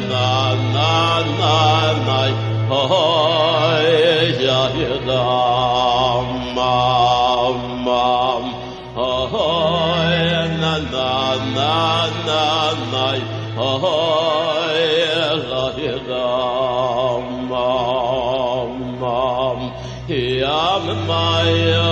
na na na na hoy ya da ma ma hoy na na na na na hoy ya da ma ma ya ma ya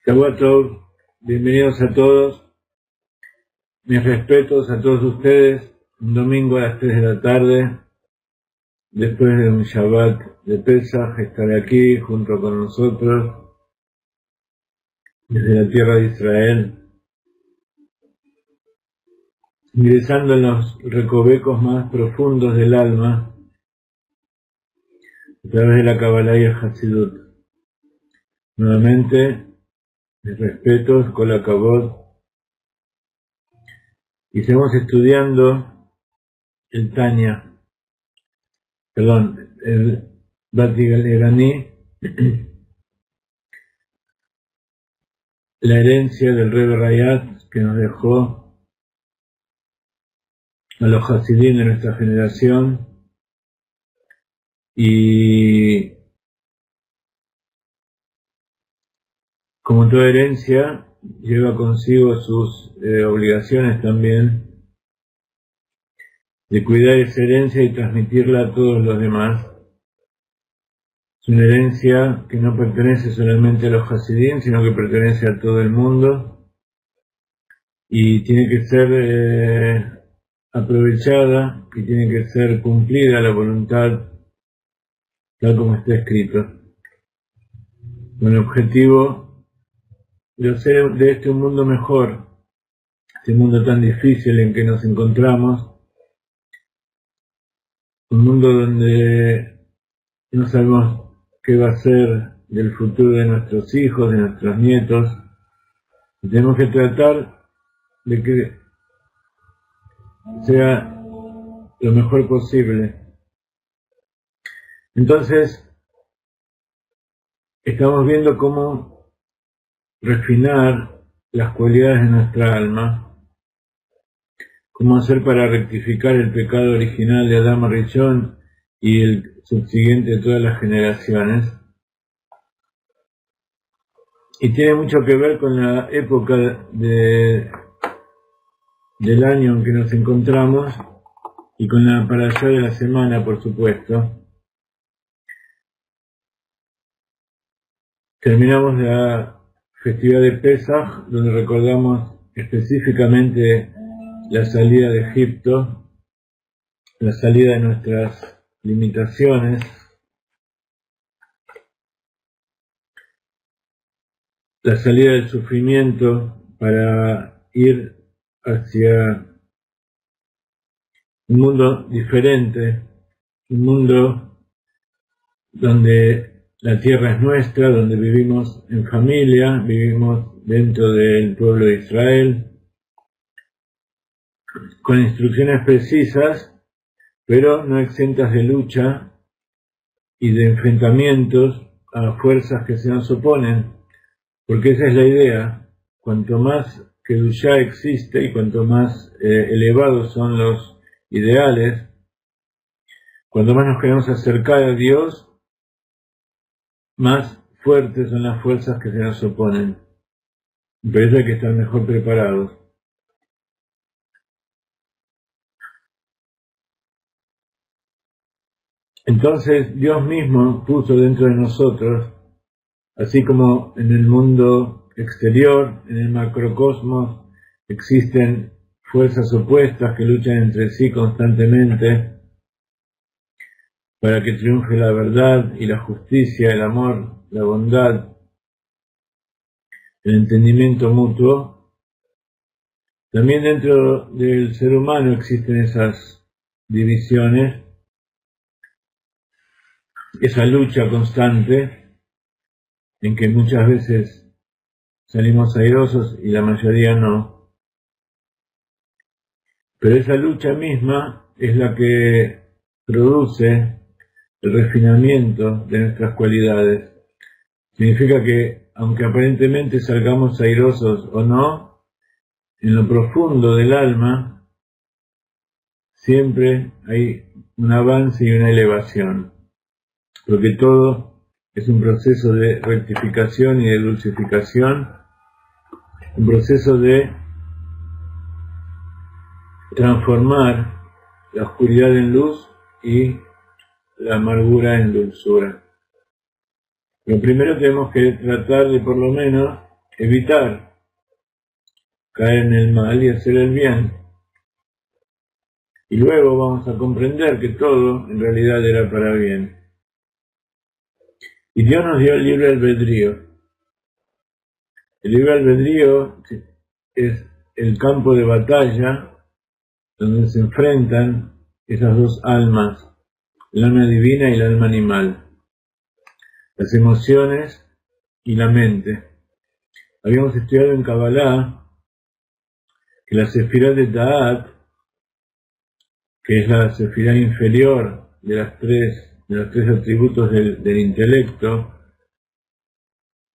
Shabbat Tov, bienvenidos a todos, mis respetos a todos ustedes, un domingo a las 3 de la tarde, después de un Shabbat de Pesaj, estar aquí junto con nosotros, desde la tierra de Israel, ingresando en los recovecos más profundos del alma, a través de la Kabbalah y el Hasidut. Nuevamente, mis respetos, Kol HaKavod, y seguimos estudiando el Tanya, el Batigaleraní, la herencia del Rebbe Rayat que nos dejó a los Hasidim de nuestra generación, y como toda herencia, lleva consigo sus obligaciones también de cuidar esa herencia y transmitirla a todos los demás. Es una herencia que no pertenece solamente a los Hasidim, sino que pertenece a todo el mundo y tiene que ser aprovechada y tiene que ser cumplida la voluntad tal como está escrito, con el objetivo de hacer de este un mundo mejor, este mundo tan difícil en que nos encontramos, un mundo donde no sabemos qué va a ser del futuro de nuestros hijos, de nuestros nietos, y tenemos que tratar de que sea lo mejor posible. Entonces, estamos viendo cómo refinar las cualidades de nuestra alma, cómo hacer para rectificar el pecado original de Adán Rishon y el subsiguiente de todas las generaciones. Y tiene mucho que ver con la época del año en que nos encontramos y con la parashá de la semana, por supuesto. Terminamos la festividad de Pesaj, donde recordamos específicamente la salida de Egipto, la salida de nuestras limitaciones, la salida del sufrimiento para ir hacia un mundo diferente, un mundo donde la tierra es nuestra, donde vivimos en familia, vivimos dentro del pueblo de Israel, con instrucciones precisas, pero no exentas de lucha y de enfrentamientos a fuerzas que se nos oponen, porque esa es la idea. Cuanto más Kedushá existe y cuanto más elevados son los ideales, cuanto más nos queremos acercar a Dios, más fuertes son las fuerzas que se nos oponen. Por eso hay que estar mejor preparados. Entonces Dios mismo puso dentro de nosotros, así como en el mundo exterior, en el macrocosmos, existen fuerzas opuestas que luchan entre sí constantemente para que triunfe la verdad y la justicia, el amor, la bondad, el entendimiento mutuo. También dentro del ser humano existen esas divisiones, esa lucha constante en que muchas veces salimos airosos y la mayoría no. Pero esa lucha misma es la que produce el refinamiento de nuestras cualidades. Significa que, aunque aparentemente salgamos airosos o no, en lo profundo del alma siempre hay un avance y una elevación, porque todo es un proceso de rectificación y de dulcificación, un proceso de transformar la oscuridad en luz y la amargura en dulzura. Lo primero tenemos que tratar de por lo menos evitar caer en el mal y hacer el bien. Y luego vamos a comprender que todo en realidad era para bien. Y Dios nos dio el libre albedrío. El libre albedrío es el campo de batalla donde se enfrentan esas dos almas, el alma divina y el alma animal, las emociones y la mente. Habíamos estudiado en Kabbalah que la sefirá de Da'at, que es la sefirá inferior de los tres atributos del intelecto,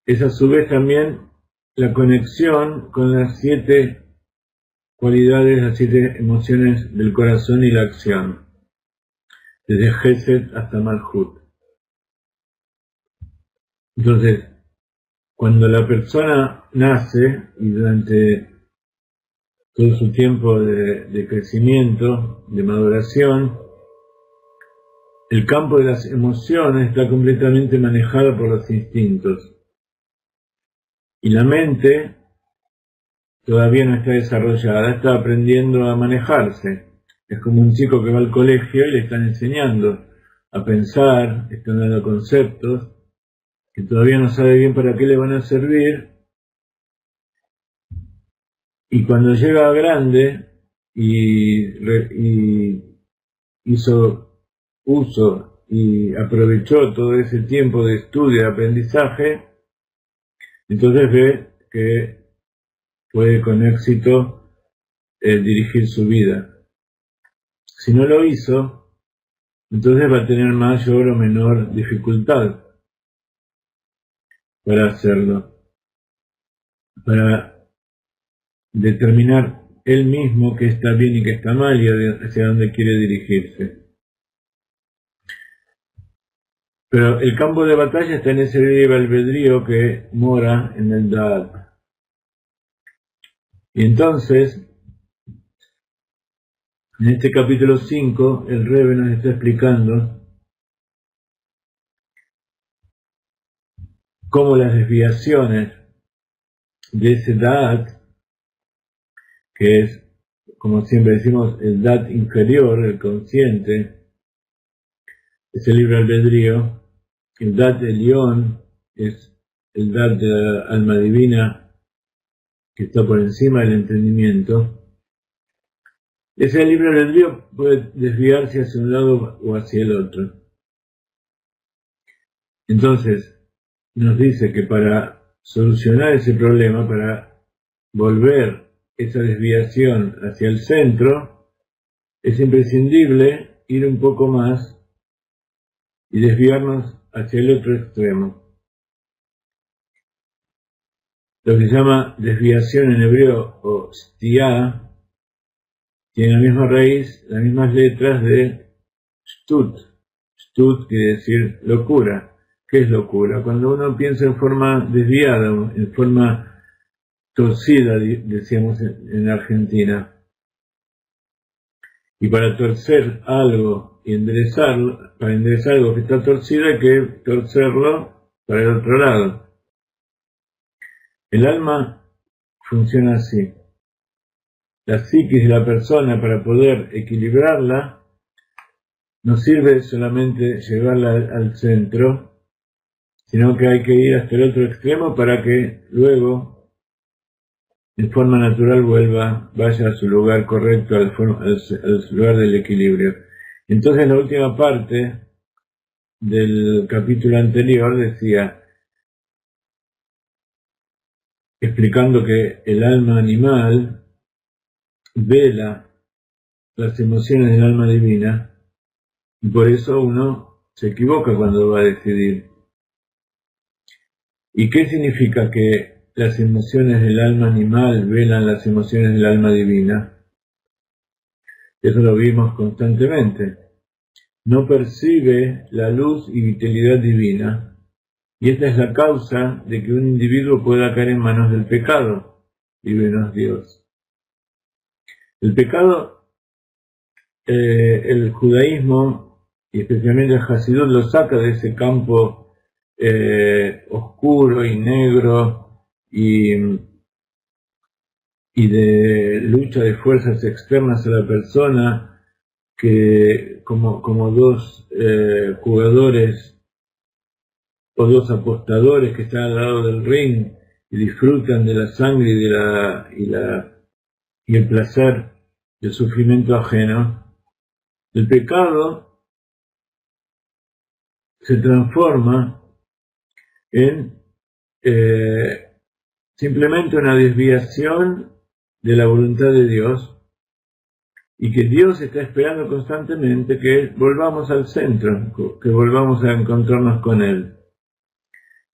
es a su vez también la conexión con las 7 cualidades, las 7 emociones del corazón y la acción, desde Gesed hasta Malhut. Entonces, cuando la persona nace y durante todo su tiempo de crecimiento, de maduración, el campo de las emociones está completamente manejado por los instintos. Y la mente todavía no está desarrollada, está aprendiendo a manejarse. Es como un chico que va al colegio y le están enseñando a pensar, están dando conceptos, que todavía no sabe bien para qué le van a servir. Y cuando llega grande y hizo uso y aprovechó todo ese tiempo de estudio y aprendizaje, entonces ve que puede con éxito dirigir su vida. Si no lo hizo, entonces va a tener mayor o menor dificultad para hacerlo, para determinar él mismo qué está bien y qué está mal y hacia dónde quiere dirigirse. Pero el campo de batalla está en ese libre albedrío que mora en el Da'at. Y entonces, en este capítulo 5, el Rebbe nos está explicando cómo las desviaciones de ese Da'at, que es, como siempre decimos, el Da'at inferior, el consciente, es el libre albedrío. El Da'at Elión es el Da'at de la alma divina que está por encima del entendimiento. Ese libre albedrío puede desviarse hacia un lado o hacia el otro. Entonces, nos dice que para solucionar ese problema, para volver esa desviación hacia el centro, es imprescindible ir un poco más y desviarnos hacia el otro extremo. Lo que se llama desviación en hebreo o stiá tiene la misma raíz, las mismas letras de shtut. Shtut quiere decir locura. ¿Qué es locura? Cuando uno piensa en forma desviada, en forma torcida, decíamos en Argentina. Y para torcer algo y enderezarlo, para enderezar algo que está torcido hay que torcerlo para el otro lado. El alma funciona así. La psiquis de la persona, para poder equilibrarla, no sirve solamente llevarla al centro, sino que hay que ir hasta el otro extremo para que luego, de forma natural, vaya a su lugar correcto, al lugar del equilibrio. Entonces, la última parte del capítulo anterior decía, explicando que el alma animal vela las emociones del alma divina, y por eso uno se equivoca cuando va a decidir. ¿Y qué significa que las emociones del alma animal velan las emociones del alma divina? Eso lo vimos constantemente. No percibe la luz y vitalidad divina, y esta es la causa de que un individuo pueda caer en manos del pecado, líbranos Dios. El pecado, el judaísmo, y especialmente el Hasidut, lo saca de ese campo oscuro y negro y de lucha de fuerzas externas a la persona, que como dos jugadores o dos apostadores que están al lado del ring y disfrutan de la sangre y el placer del sufrimiento ajeno. El pecado se transforma en simplemente una desviación de la voluntad de Dios, y que Dios está esperando constantemente que volvamos al centro, que volvamos a encontrarnos con Él.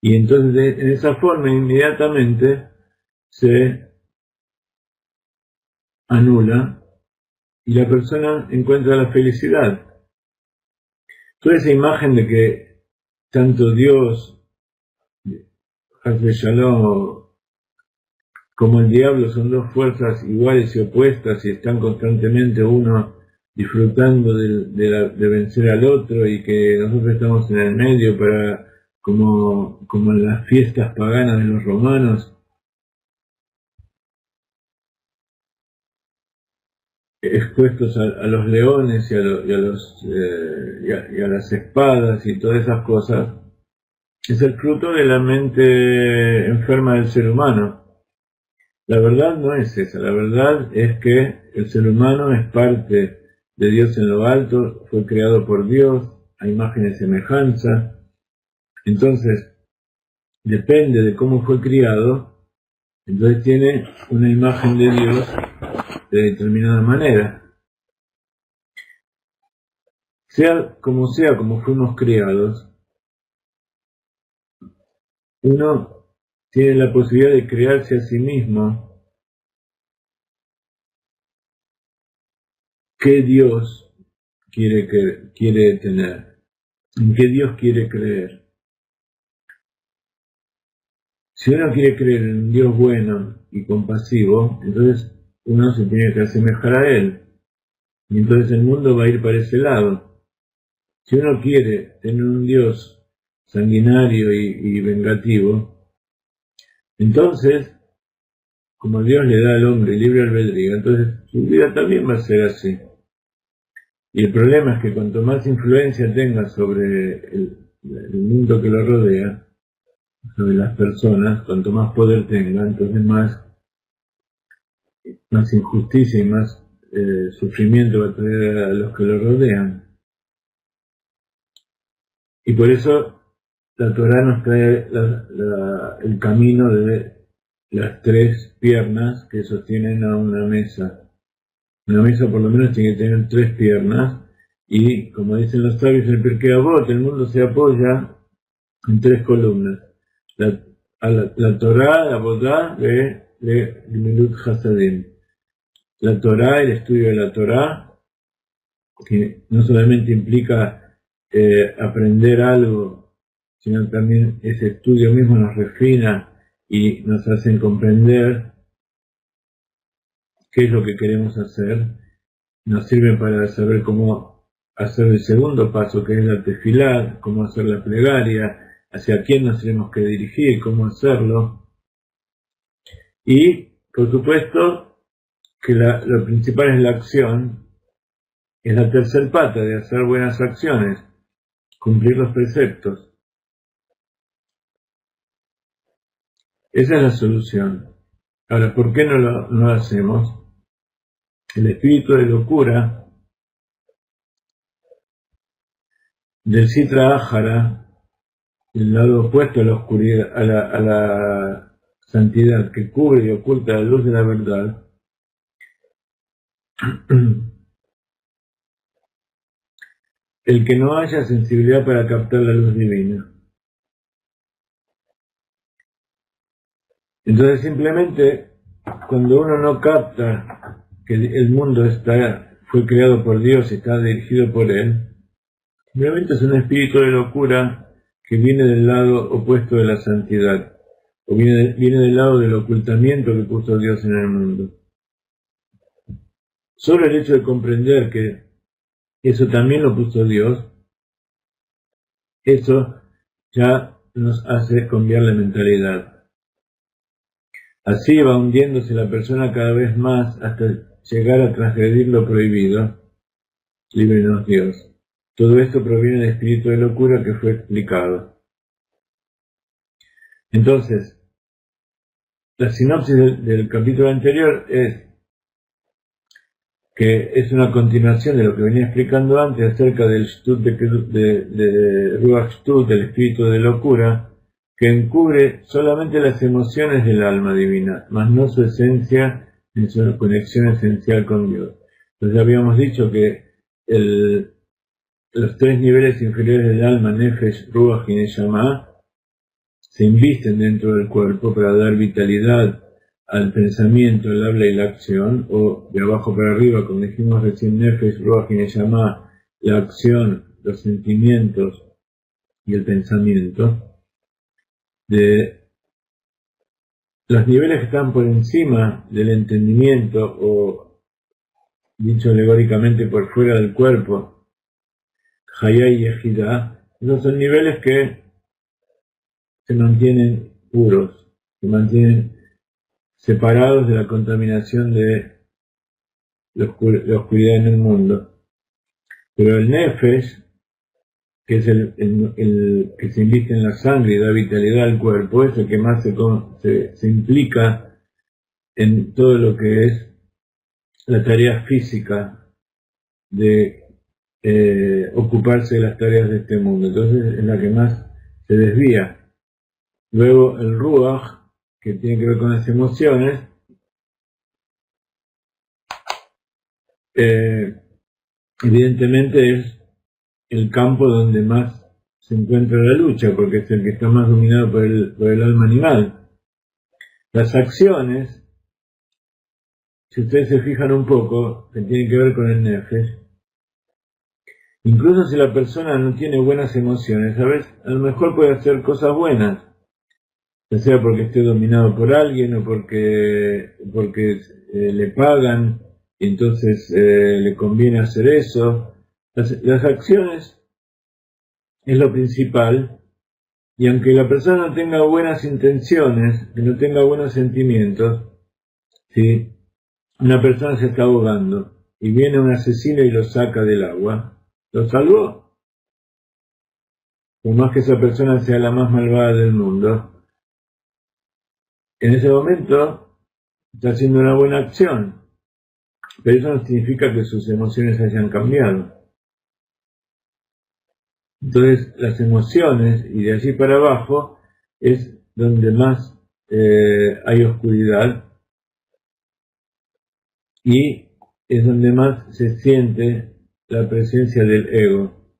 Y entonces en esa forma inmediatamente se anula y la persona encuentra la felicidad. Toda esa imagen de que tanto Dios, Haz Shalom, como el diablo son dos fuerzas iguales y opuestas y están constantemente uno disfrutando de vencer al otro, y que nosotros estamos en el medio como en las fiestas paganas de los romanos, expuestos a los leones y a las espadas y todas esas cosas. Es el fruto de la mente enferma del ser humano. La verdad no es esa, la verdad es que el ser humano es parte de Dios en lo alto, fue creado por Dios, a imagen y semejanza. Entonces, depende de cómo fue criado, entonces tiene una imagen de Dios de determinada manera. Sea como fuimos criados, uno tiene la posibilidad de crearse a sí mismo qué Dios quiere tener, en qué Dios quiere creer. Si uno quiere creer en un Dios bueno y compasivo, entonces uno se tiene que asemejar a Él, y entonces el mundo va a ir para ese lado. Si uno quiere tener un Dios sanguinario y vengativo, entonces, como Dios le da al hombre libre albedrío, entonces su vida también va a ser así. Y el problema es que cuanto más influencia tenga sobre el mundo que lo rodea, sobre las personas, cuanto más poder tenga, entonces más injusticia y más sufrimiento va a traer a los que lo rodean. Y por eso la Torá nos trae el camino de las tres piernas que sostienen a una mesa. Una mesa por lo menos tiene que tener tres piernas, y como dicen los sabios en el Pirkei Avot, el mundo se apoya en tres columnas. La Torá, la Abodá, de Gemilut Hasadim. La Torá, el estudio de la Torá, que no solamente implica aprender algo, sino también ese estudio mismo nos refina y nos hacen comprender qué es lo que queremos hacer. nos sirven para saber cómo hacer el segundo paso, que es la tefilá, cómo hacer la plegaria, hacia quién nos tenemos que dirigir, cómo hacerlo. Y, por supuesto, que lo principal es la acción, es la tercer pata de hacer buenas acciones, cumplir los preceptos. Esa es la solución. Ahora, ¿por qué no lo hacemos? El espíritu de locura del Sitra Ájara, el lado opuesto a la oscuridad, a la santidad, que cubre y oculta la luz de la verdad, el que no haya sensibilidad para captar la luz divina. Entonces simplemente cuando uno no capta que el mundo fue creado por Dios y está dirigido por Él, simplemente es un espíritu de locura que viene del lado opuesto de la santidad, o viene del lado del ocultamiento que puso Dios en el mundo. Solo el hecho de comprender que eso también lo puso Dios, eso ya nos hace cambiar la mentalidad. Así va hundiéndose la persona cada vez más hasta llegar a transgredir lo prohibido. Líbranos Dios. Todo esto proviene del espíritu de locura que fue explicado. Entonces, la sinopsis del capítulo anterior es que es una continuación de lo que venía explicando antes acerca del Shtut de Ruach Shtut, del espíritu de locura, que encubre solamente las emociones del alma divina, mas no su esencia ni su conexión esencial con Dios. Entonces habíamos dicho que los tres niveles inferiores del alma, Nefesh, Ruach y Neshama, se invisten dentro del cuerpo para dar vitalidad al pensamiento, el habla y la acción, o de abajo para arriba, como dijimos recién, Nefesh, Ruach y Neshama, la acción, los sentimientos y el pensamiento. De los niveles que están por encima del entendimiento, o dicho alegóricamente por fuera del cuerpo, Hayá y Yehidá, esos son niveles que se mantienen puros, se mantienen separados de la contaminación de la oscuridad en el mundo. Pero el Nefesh, que es el que se inviste en la sangre y da vitalidad al cuerpo, es el que más se implica en todo lo que es la tarea física de ocuparse de las tareas de este mundo. Entonces es la que más se desvía. Luego el Ruach, que tiene que ver con las emociones, evidentemente es el campo donde más se encuentra la lucha, porque es el que está más dominado por el alma animal. Las acciones, si ustedes se fijan un poco, que tienen que ver con el Nefesh, incluso si la persona no tiene buenas emociones, a lo mejor puede hacer cosas buenas, ya sea porque esté dominado por alguien o porque le pagan y entonces le conviene hacer eso. Las acciones es lo principal, y aunque la persona no tenga buenas intenciones, que no tenga buenos sentimientos, ¿sí? Una persona se está ahogando y viene un asesino y lo saca del agua, ¿lo salvó? Por más que esa persona sea la más malvada del mundo, en ese momento está haciendo una buena acción, pero eso no significa que sus emociones hayan cambiado. Entonces las emociones, y de allí para abajo, es donde más hay oscuridad, y es donde más se siente la presencia del ego.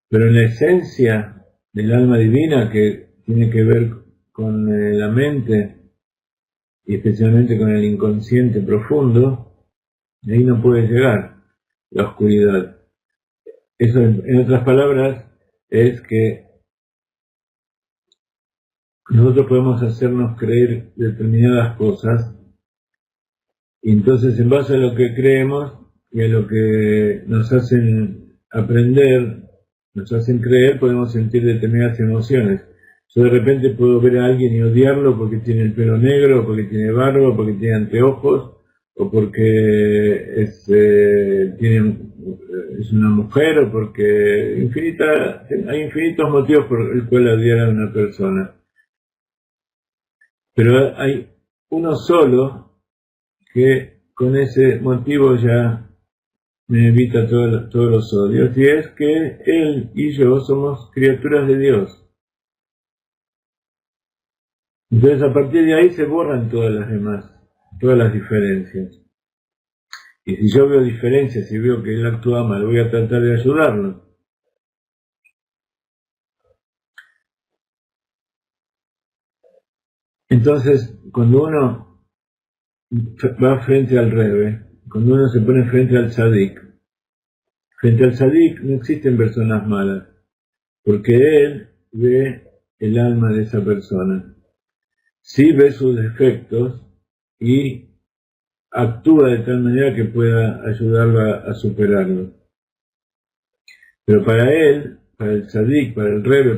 Pero en la esencia del alma divina, que tiene que ver con la mente, y especialmente con el inconsciente profundo, ahí no puede llegar la oscuridad. Eso, en otras palabras, es que nosotros podemos hacernos creer determinadas cosas, y entonces en base a lo que creemos y a lo que nos hacen aprender, nos hacen creer, podemos sentir determinadas emociones. Yo de repente puedo ver a alguien y odiarlo porque tiene el pelo negro, o porque tiene barba, o porque tiene anteojos, o porque es una mujer, o porque hay infinitos motivos por el cual odiar a una persona. Pero hay uno solo que con ese motivo ya me evita todos los odios, y es que él y yo somos criaturas de Dios. Entonces a partir de ahí se borran todas las diferencias. Y si yo veo diferencias y veo que él actúa mal, voy a tratar de ayudarlo. Entonces, cuando uno va frente al Rebbe, cuando uno se pone frente al Tzadik no existen personas malas, porque él ve el alma de esa persona. Sí ve sus defectos y actúa de tal manera que pueda ayudarla a superarlo. Pero para él, para el Tzadik, para el Rebbe,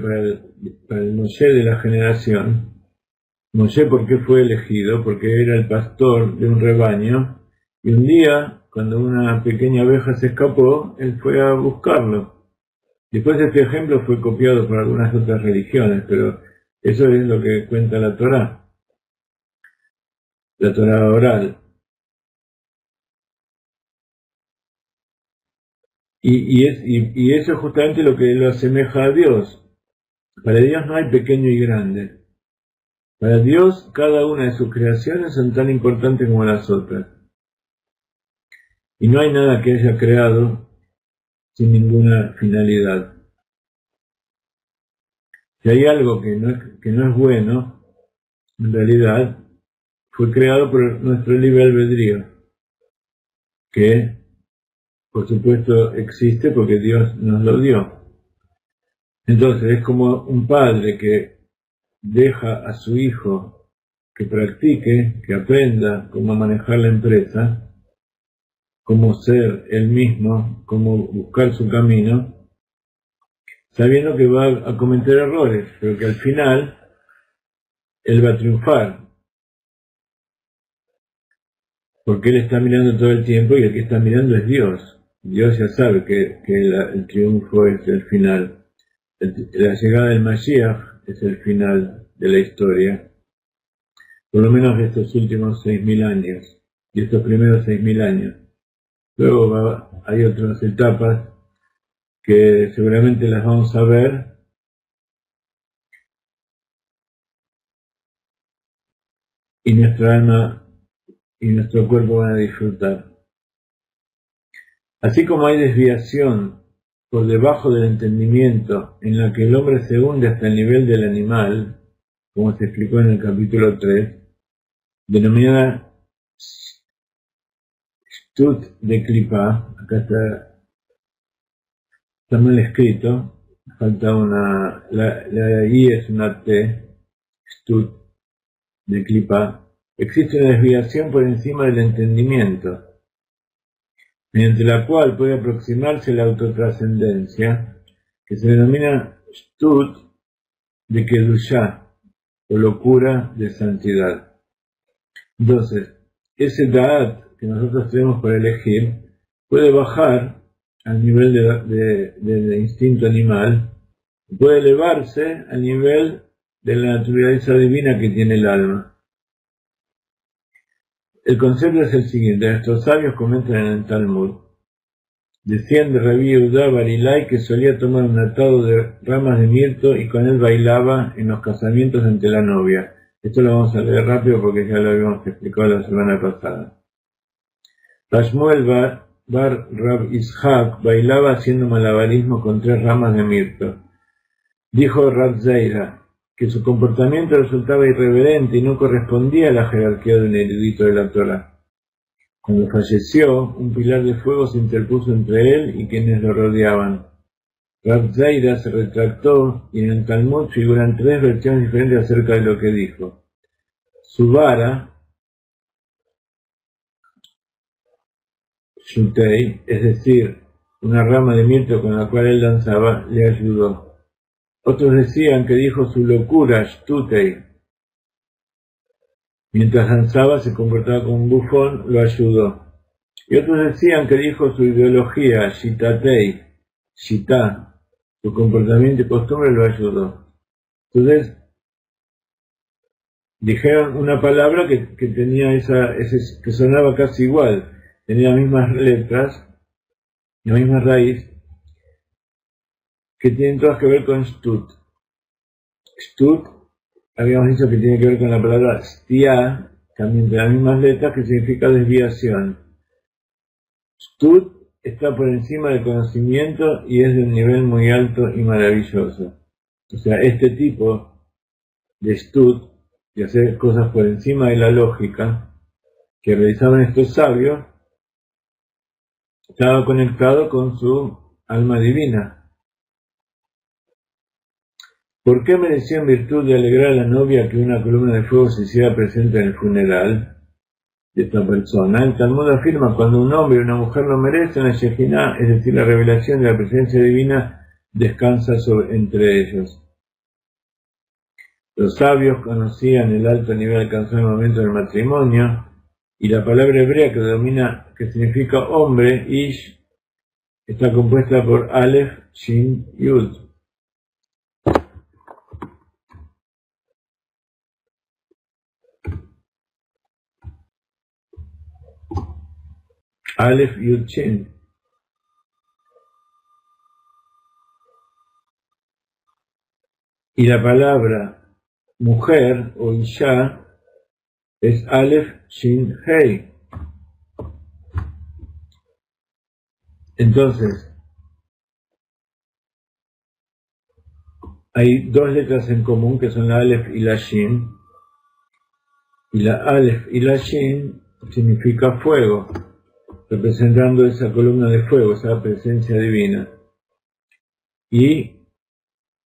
para el Moshe de la generación, Moshe, ¿por qué fue elegido? Porque era el pastor de un rebaño, y un día, cuando una pequeña abeja se escapó, él fue a buscarlo. Después este ejemplo fue copiado por algunas otras religiones, pero eso es lo que cuenta la Torá oral. Y eso es justamente lo que lo asemeja a Dios. Para Dios no hay pequeño y grande. Para Dios, cada una de sus creaciones son tan importantes como las otras. Y no hay nada que haya creado sin ninguna finalidad. Si hay algo que no es bueno, en realidad, fue creado por nuestro libre albedrío, que, por supuesto, existe porque Dios nos lo dio. Entonces, es como un padre que deja a su hijo que practique, que aprenda cómo manejar la empresa, cómo ser él mismo, cómo buscar su camino, sabiendo que va a cometer errores, pero que al final él va a triunfar, porque él está mirando todo el tiempo y el que está mirando es Dios. Dios ya sabe que el triunfo es el final. La llegada del Mashiach es el final de la historia, por lo menos de estos últimos 6.000 años, y estos primeros 6.000 años. Luego hay otras etapas que seguramente las vamos a ver, y nuestra alma y nuestro cuerpo van a disfrutar. Así como hay desviación por debajo del entendimiento en la que el hombre se hunde hasta el nivel del animal, como se explicó en el capítulo 3, denominada Shtut de Klipa, acá está mal escrito, falta la I es una T, Shtut de Klipa. Existe una desviación por encima del entendimiento, mediante la cual puede aproximarse la autotrascendencia, que se denomina Shtut de Kedushá, o locura de santidad. Entonces, ese Da'at que nosotros tenemos para elegir puede bajar al nivel del instinto animal, puede elevarse al nivel de la naturaleza divina que tiene el alma. El concepto es el siguiente: nuestros sabios comentan en el Talmud. Decían de Rabbi Yehuda Barilai que solía tomar un atado de ramas de mirto y con él bailaba en los casamientos ante la novia. Esto lo vamos a leer rápido porque ya lo habíamos explicado la semana pasada. Rashmuel Bar Rab Ishaq bailaba haciendo malabarismo con 3 ramas de mirto. Dijo Rab Zeira que su comportamiento resultaba irreverente y no correspondía a la jerarquía de un erudito de la Torá. Cuando falleció, un pilar de fuego se interpuso entre él y quienes lo rodeaban. Rab Zeira se retractó y en el Talmud figuran 3 versiones diferentes acerca de lo que dijo. Su vara Shutei, es decir, una rama de mirto con la cual él danzaba, le ayudó. Otros decían que dijo su locura, Shtutei. Mientras danzaba se comportaba como un bufón, lo ayudó. Y otros decían que dijo su ideología, Shitatei, Shita, su comportamiento y costumbre lo ayudó. Entonces, dijeron una palabra que tenía que sonaba casi igual, tenía las mismas letras, la misma raíz, que tienen todas que ver con Stut. Stut, habíamos dicho que tiene que ver con la palabra Stia, también de las mismas letras, que significa desviación. Stut está por encima del conocimiento y es de un nivel muy alto y maravilloso. O sea, este tipo de Stut, de hacer cosas por encima de la lógica, que realizaban estos sabios, estaba conectado con su alma divina. ¿Por qué mereció en virtud de alegrar a la novia que una columna de fuego se hiciera presente en el funeral de esta persona? El Talmud afirma: cuando un hombre y una mujer lo merecen, la Shekinah, es decir, la revelación de la presencia divina, descansa entre ellos. Los sabios conocían el alto nivel alcanzado en el momento del matrimonio, y la palabra hebrea que significa hombre, Ish, está compuesta por Aleph, Shin, Yud. Aleph, Yud, Shin. Y la palabra mujer o Isha es Aleph, Shin, Hei. Entonces, hay dos letras en común que son la Aleph y la Shin. Y la Aleph y la Shin significa fuego, representando esa columna de fuego, esa presencia divina. Y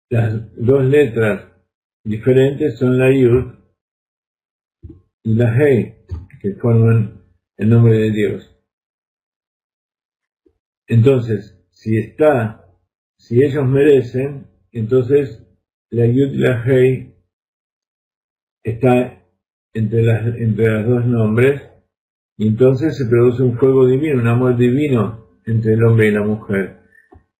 las dos letras diferentes son la Yud y la Hei, que forman el nombre de Dios. Entonces, si ellos merecen, entonces la Yud y la Hei está entre las dos nombres, y entonces se produce un fuego divino, un amor divino entre el hombre y la mujer.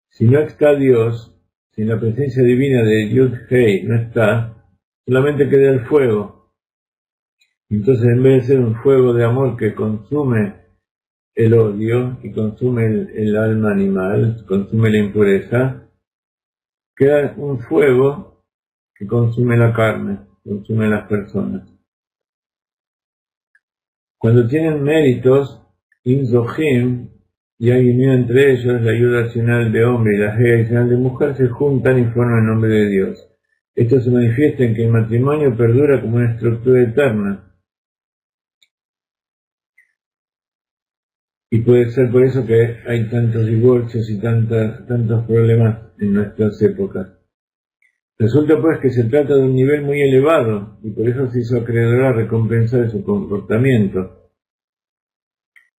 Si no está Dios, si la presencia divina de Yud Hei no está, solamente queda el fuego. Entonces, en vez de ser un fuego de amor que consume el odio y consume el alma animal, consume la impureza, queda un fuego que consume la carne, consume las personas. Cuando tienen méritos, Imzohim, y hay unión entre ellos, la ayuda racional de hombre y la ayuda racional de mujer se juntan y forman el nombre de Dios. Esto se manifiesta en que el matrimonio perdura como una estructura eterna. Y puede ser por eso que hay tantos divorcios y tantos problemas en nuestras épocas. Resulta pues que se trata de un nivel muy elevado, y por eso se hizo acreedor a recompensa de su comportamiento.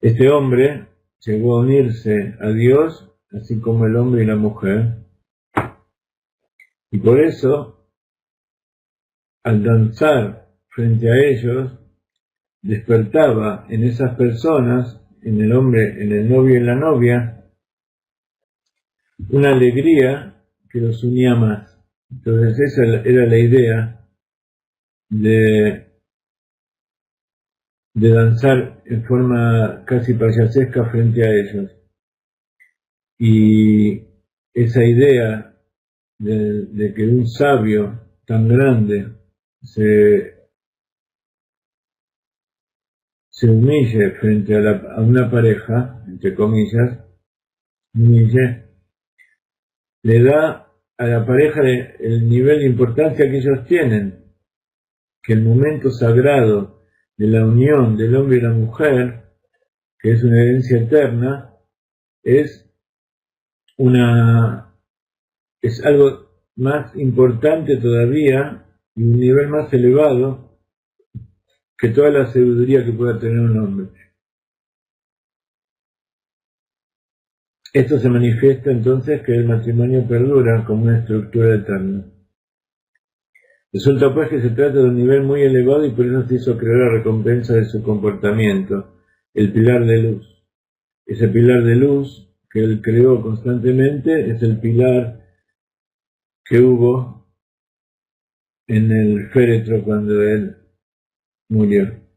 Este hombre llegó a unirse a Dios, así como el hombre y la mujer, y por eso, al danzar frente a ellos, despertaba en esas personas, en el hombre, en el novio y en la novia, una alegría que los unía más. Entonces esa era la idea de danzar en forma casi payasesca frente a ellos. Y esa idea de que un sabio tan grande se humille frente a una pareja, entre comillas, le da a la pareja el nivel de importancia que ellos tienen, que el momento sagrado de la unión del hombre y la mujer, que es una herencia eterna, es algo más importante todavía y un nivel más elevado que toda la sabiduría que pueda tener un hombre. Esto se manifiesta entonces que el matrimonio perdura como una estructura eterna. Resulta pues que se trata de un nivel muy elevado y por eso se hizo crear la recompensa de su comportamiento, el pilar de luz. Ese pilar de luz que él creó constantemente es el pilar que hubo en el féretro cuando él murió.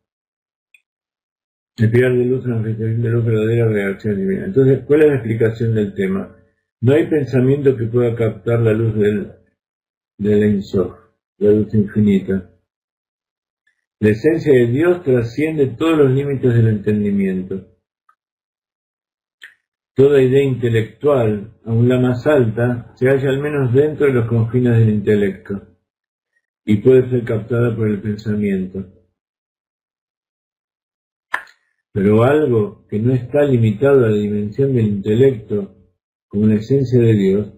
El pilar de luz es una manifestación de luz verdadera reacción divina. Entonces, ¿cuál es la explicación del tema? No hay pensamiento que pueda captar la luz del Ein Sof, la luz infinita. La esencia de Dios trasciende todos los límites del entendimiento. Toda idea intelectual, aun la más alta, se halla al menos dentro de los confines del intelecto y puede ser captada por el pensamiento. Pero algo que no está limitado a la dimensión del intelecto, como la esencia de Dios,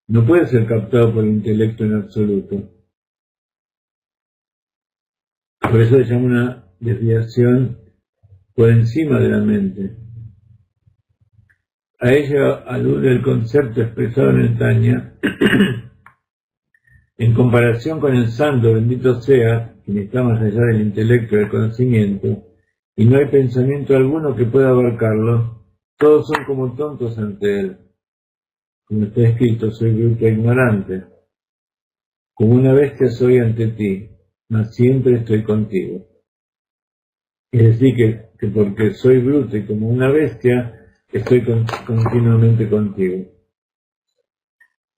no puede ser captado por el intelecto en absoluto. Por eso se llama una desviación por encima de la mente. A ella alude el concepto expresado en el Tanya, en comparación con el santo, bendito sea, quien está más allá del intelecto y del conocimiento, y no hay pensamiento alguno que pueda abarcarlo, todos son como tontos ante él. Como está escrito, soy bruto e ignorante. Como una bestia soy ante ti, mas siempre estoy contigo. Es decir, que porque soy bruto y como una bestia, estoy continuamente contigo.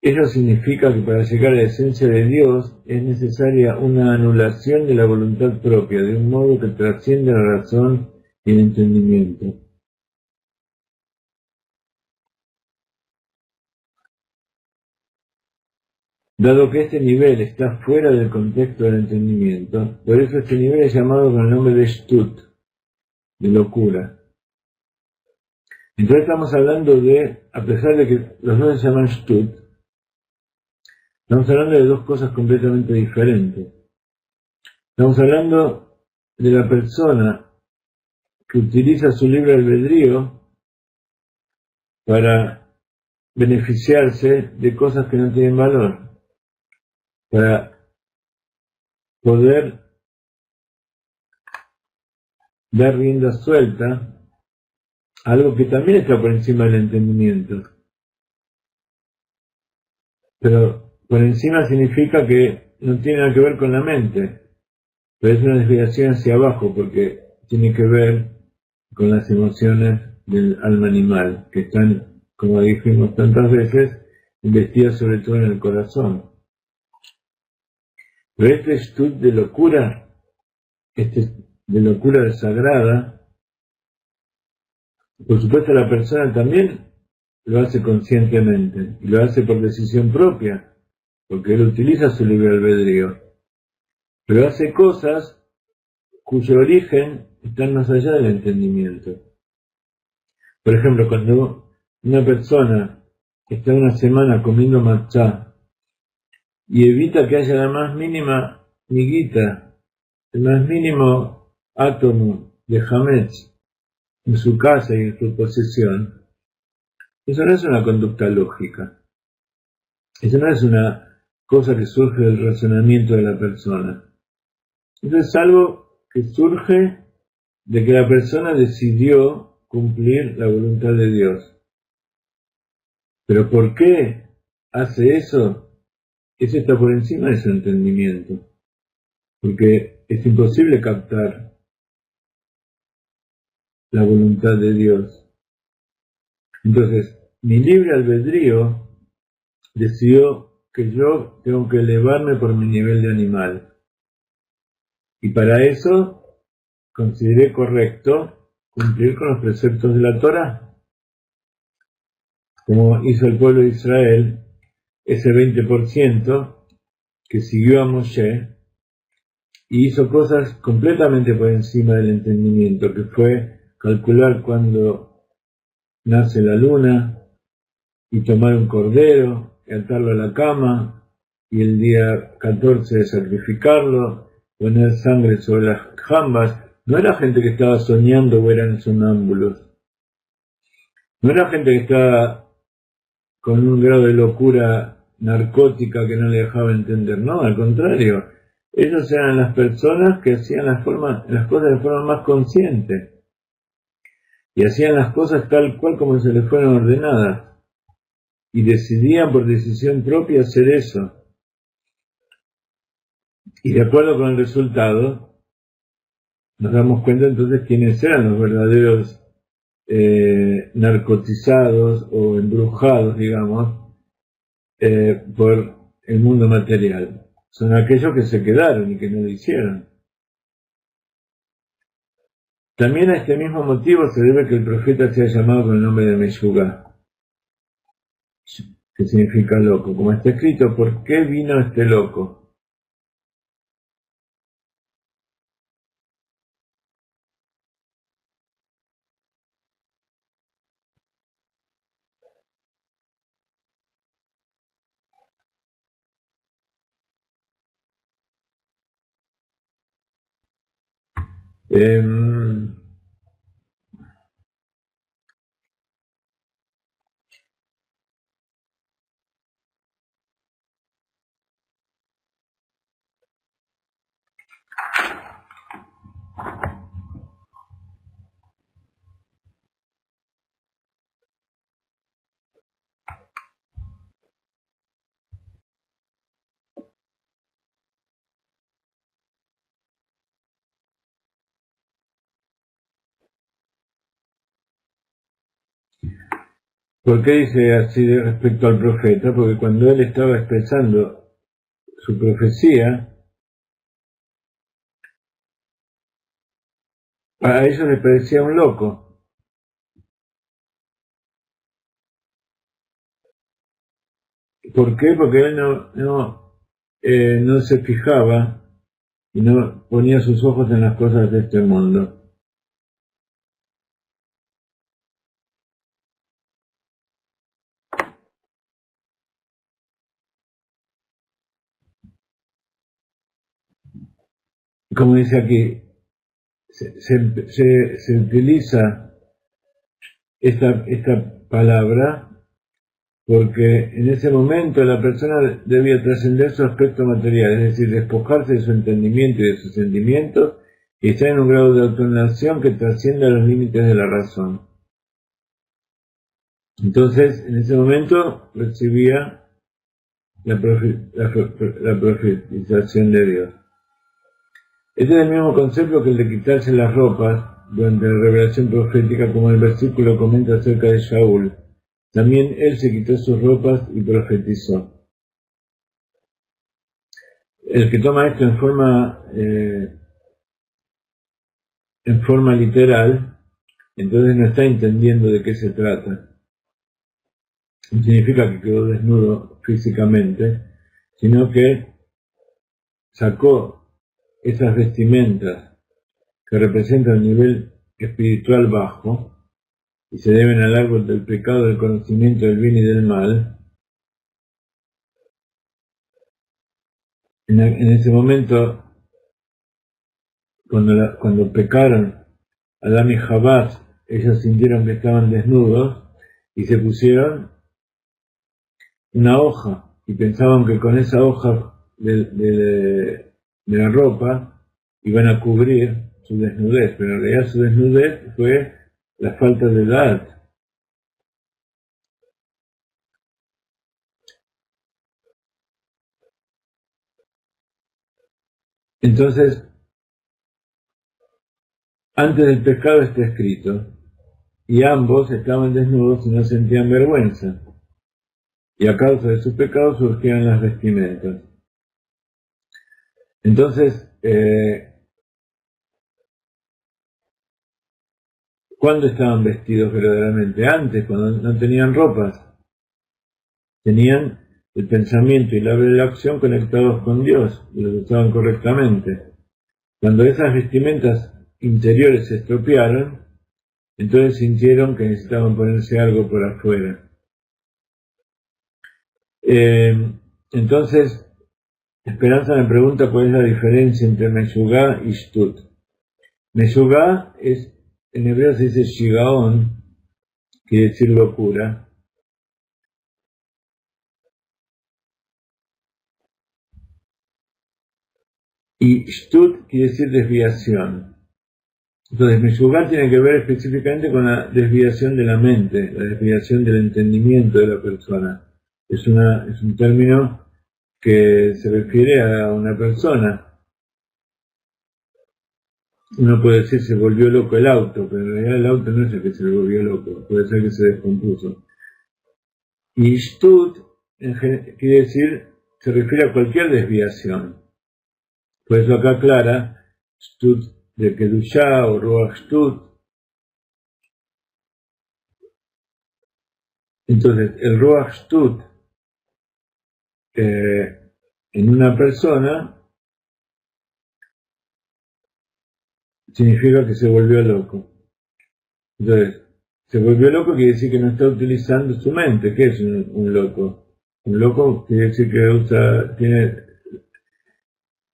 Eso significa que para llegar a la esencia de Dios es necesaria una anulación de la voluntad propia, de un modo que trasciende la razón y el entendimiento. Dado que este nivel está fuera del contexto del entendimiento, por eso este nivel es llamado con el nombre de Shtut, de locura. Entonces estamos hablando de, a pesar de que los dos se llaman Shtut, estamos hablando de dos cosas completamente diferentes. Estamos hablando de la persona que utiliza su libre albedrío para beneficiarse de cosas que no tienen valor, para poder dar rienda suelta a algo que también está por encima del entendimiento. Pero por encima significa que no tiene nada que ver con la mente, pero es una desviación hacia abajo porque tiene que ver con las emociones del alma animal, que están, como dijimos tantas veces, investidas sobre todo en el corazón. Pero este estudio de locura, de locura desagrada, por supuesto la persona también lo hace conscientemente, y lo hace por decisión propia, porque él utiliza su libre albedrío, pero hace cosas cuyo origen está más allá del entendimiento. Por ejemplo, cuando una persona está una semana comiendo matzá y evita que haya la más mínima miguita, el más mínimo átomo de hametz en su casa y en su posesión, eso no es una conducta lógica. Eso no es una cosa que surge del razonamiento de la persona. Eso es algo que surge de que la persona decidió cumplir la voluntad de Dios. Pero ¿por qué hace eso? Eso está por encima de su entendimiento. Porque es imposible captar la voluntad de Dios. Entonces, mi libre albedrío decidió que yo tengo que elevarme por mi nivel de animal. Y para eso consideré correcto cumplir con los preceptos de la Torá, como hizo el pueblo de Israel, ese 20% que siguió a Moshe y hizo cosas completamente por encima del entendimiento, que fue calcular cuándo nace la luna y tomar un cordero y atarlo a la cama y el día 14 sacrificarlo, poner sangre sobre las jambas. No era gente que estaba soñando o eran sonámbulos. No era gente que estaba con un grado de locura narcótica que no le dejaba entender, no, al contrario. Ellos eran las personas que hacían las cosas de forma más consciente y hacían las cosas tal cual como se les fueron ordenadas y decidían por decisión propia hacer eso. Y de acuerdo con el resultado, nos damos cuenta entonces quiénes eran los verdaderos narcotizados o embrujados, digamos, por el mundo material. Son aquellos que se quedaron y que no lo hicieron. También a este mismo motivo se debe que el profeta sea llamado con el nombre de Meshugá, que significa loco. Como está escrito, ¿por qué vino este loco? ¿Por qué dice así respecto al profeta? Porque cuando él estaba expresando su profecía, a ellos les parecía un loco. ¿Por qué? Porque él no se fijaba y no ponía sus ojos en las cosas de este mundo. Como dice aquí, se utiliza esta palabra porque en ese momento la persona debía trascender su aspecto material, es decir, despojarse de su entendimiento y de sus sentimientos y estar en un grado de autonación que trascienda los límites de la razón. Entonces, en ese momento recibía la profetización de Dios. Este es el mismo concepto que el de quitarse las ropas durante la revelación profética, como el versículo comenta acerca de Shaul. También él se quitó sus ropas y profetizó. El que toma esto en forma literal, entonces no está entendiendo de qué se trata. No significa que quedó desnudo físicamente, sino que sacó esas vestimentas que representan un nivel espiritual bajo y se deben al árbol del pecado, del conocimiento del bien y del mal. En ese momento, cuando pecaron Adán y Javá, ellos sintieron que estaban desnudos y se pusieron una hoja y pensaban que con esa hoja de la ropa iban a cubrir su desnudez, pero en realidad su desnudez fue la falta de edad. Entonces, antes del pecado está escrito, y ambos estaban desnudos y no sentían vergüenza, y a causa de su pecado surgían las vestimentas. Entonces, ¿cuándo estaban vestidos verdaderamente? Antes, cuando no tenían ropas. Tenían el pensamiento y la acción conectados con Dios y los usaban correctamente. Cuando esas vestimentas interiores se estropearon, entonces sintieron que necesitaban ponerse algo por afuera. Entonces, Esperanza me pregunta cuál es la diferencia entre Meshugá y Shtut. Meshugá en hebreo se dice Shigaón, quiere decir locura. Y Shtut quiere decir desviación. Entonces, Meshugá tiene que ver específicamente con la desviación de la mente, la desviación del entendimiento de la persona. Es un término que se refiere a una persona. Uno puede decir se volvió loco el auto, pero en realidad el auto no es el que se volvió loco, puede ser que se descompuso. Y Shtut quiere decir, se refiere a cualquier desviación. Por eso acá aclara Shtut de Kedushá o Ruach Shtut. Entonces, el Ruach Shtut en una persona significa que se volvió loco. Entonces, se volvió loco quiere decir que no está utilizando su mente. ¿Qué es un loco? Un loco quiere decir que tiene,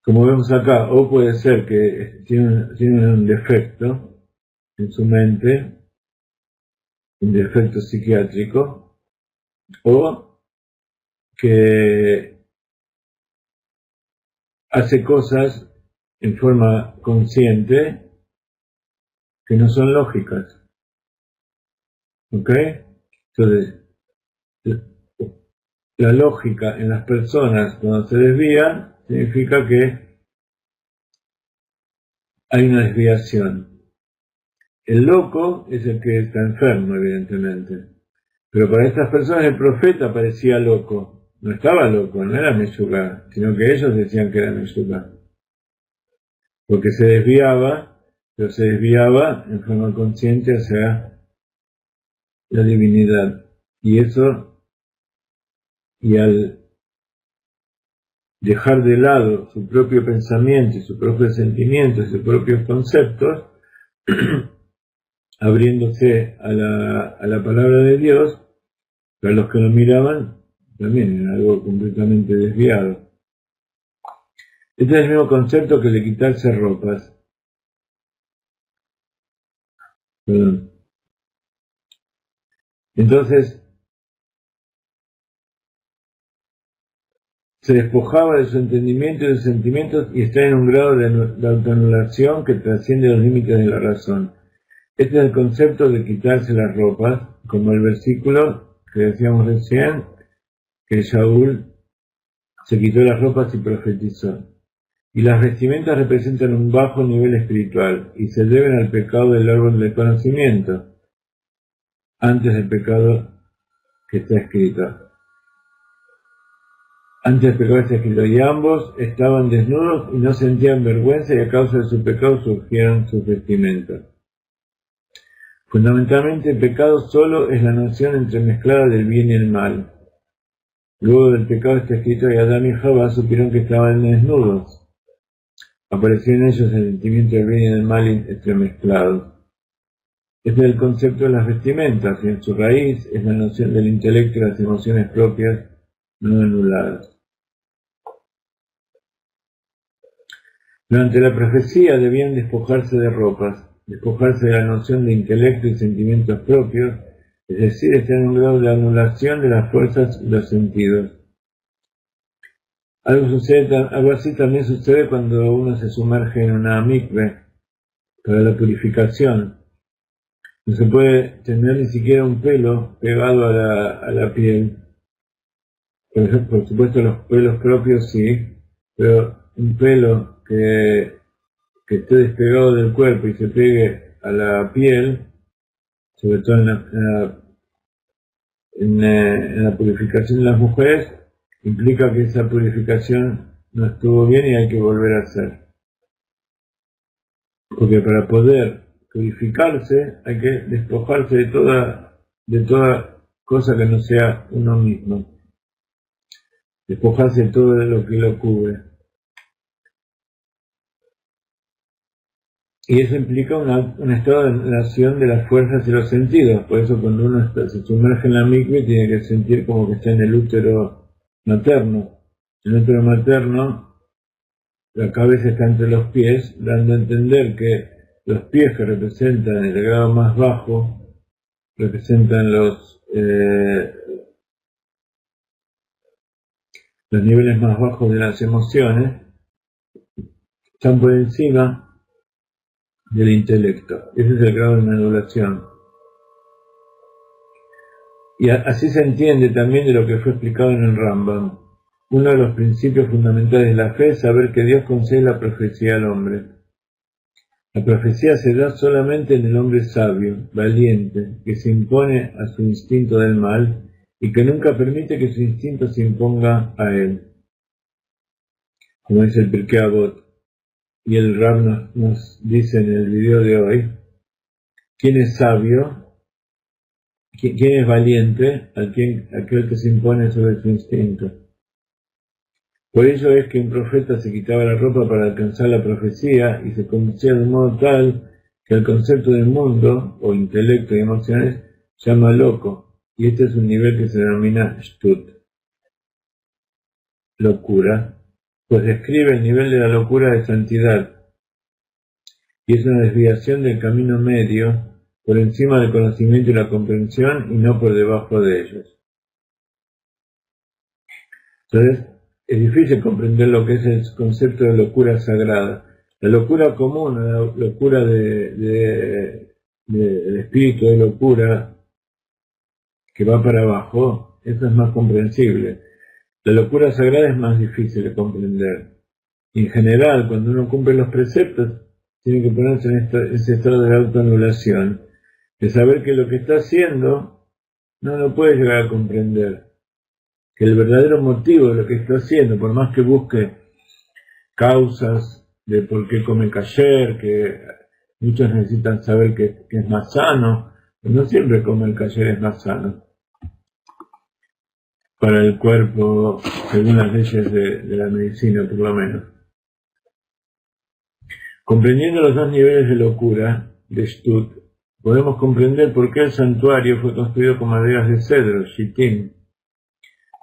como vemos acá, o puede ser que tiene un defecto en su mente, un defecto psiquiátrico, o que hace cosas en forma consciente que no son lógicas. ¿Ok? Entonces, la lógica en las personas cuando se desvían significa que hay una desviación. El loco es el que está enfermo, evidentemente. Pero para estas personas el profeta parecía loco. No estaba loco, no era Meshugá, sino que ellos decían que era Meshugá. Porque se desviaba, pero se desviaba en forma consciente hacia la divinidad. Y al dejar de lado su propio pensamiento y sus propios sentimientos y sus propios conceptos, abriéndose a la palabra de Dios, para los que lo miraban, también era algo completamente desviado. Este es el mismo concepto que de quitarse ropas. Perdón. Entonces, se despojaba de su entendimiento y de sus sentimientos y está en un grado de autoanulación que trasciende los límites de la razón. Este es el concepto de quitarse las ropas, como el versículo que decíamos recién, que Shaul se quitó las ropas y profetizó. Y las vestimentas representan un bajo nivel espiritual y se deben al pecado del árbol del conocimiento, antes del pecado que está escrito. Antes del pecado está escrito, y ambos estaban desnudos y no sentían vergüenza, y a causa de su pecado surgieron sus vestimentas. Fundamentalmente, el pecado solo es la noción entremezclada del bien y el mal. Luego del pecado está escrito, y Adán y Jabá supieron que estaban desnudos. Apareció en ellos el sentimiento del bien y del mal entremezclados. Este es el concepto de las vestimentas, y en su raíz es la noción del intelecto y las emociones propias no anuladas. Durante la profecía debían despojarse de ropas, despojarse de la noción de intelecto y sentimientos propios, es decir, estar en un grado de anulación de las fuerzas y los sentidos. Algo así también sucede cuando uno se sumerge en una mikve para la purificación. No se puede tener ni siquiera un pelo pegado a la piel. Por supuesto los pelos propios sí, pero un pelo que esté despegado del cuerpo y se pegue a la piel, sobre todo en la purificación de las mujeres, implica que esa purificación no estuvo bien y hay que volver a hacer. Porque para poder purificarse hay que despojarse de toda cosa que no sea uno mismo. Despojarse de todo lo que lo cubre. Y eso implica un estado de anulación de las fuerzas y los sentidos. Por eso cuando uno se sumerge en la mikve tiene que sentir como que está en el útero materno. El útero materno, la cabeza está entre los pies, dando a entender que los pies, que representan el grado más bajo, representan los niveles más bajos de las emociones, están por encima del intelecto. Ese es el grado de manipulación. Y así se entiende también de lo que fue explicado en el Rambam. Uno de los principios fundamentales de la fe es saber que Dios concede la profecía al hombre. La profecía se da solamente en el hombre sabio, valiente, que se impone a su instinto del mal y que nunca permite que su instinto se imponga a él. Como dice el Pirkei Avot, y el Rab nos dice en el video de hoy, ¿quién es sabio? ¿Quién es valiente? Aquel que se impone sobre su instinto. Por ello es que un profeta se quitaba la ropa para alcanzar la profecía y se conducía de un modo tal que el concepto del mundo, o intelecto y emociones, llama loco, y este es un nivel que se denomina Shtut, locura, pues describe el nivel de la locura de santidad, y es una desviación del camino medio, por encima del conocimiento y la comprensión, y no por debajo de ellos. Entonces, es difícil comprender lo que es el concepto de locura sagrada. La locura común, la locura del espíritu de locura que va para abajo, eso es más comprensible. La locura sagrada es más difícil de comprender. En general, cuando uno cumple los preceptos, tiene que ponerse en ese estado de autoanulación, de saber que lo que está haciendo no lo puede llegar a comprender. Que el verdadero motivo de lo que está haciendo, por más que busque causas de por qué come kasher, que muchos necesitan saber que es más sano, pero no siempre comer kasher es más sano para el cuerpo, según las leyes de la medicina, por lo menos. Comprendiendo los dos niveles de locura, de Shtut, podemos comprender por qué el santuario fue construido con maderas de cedro, shitim,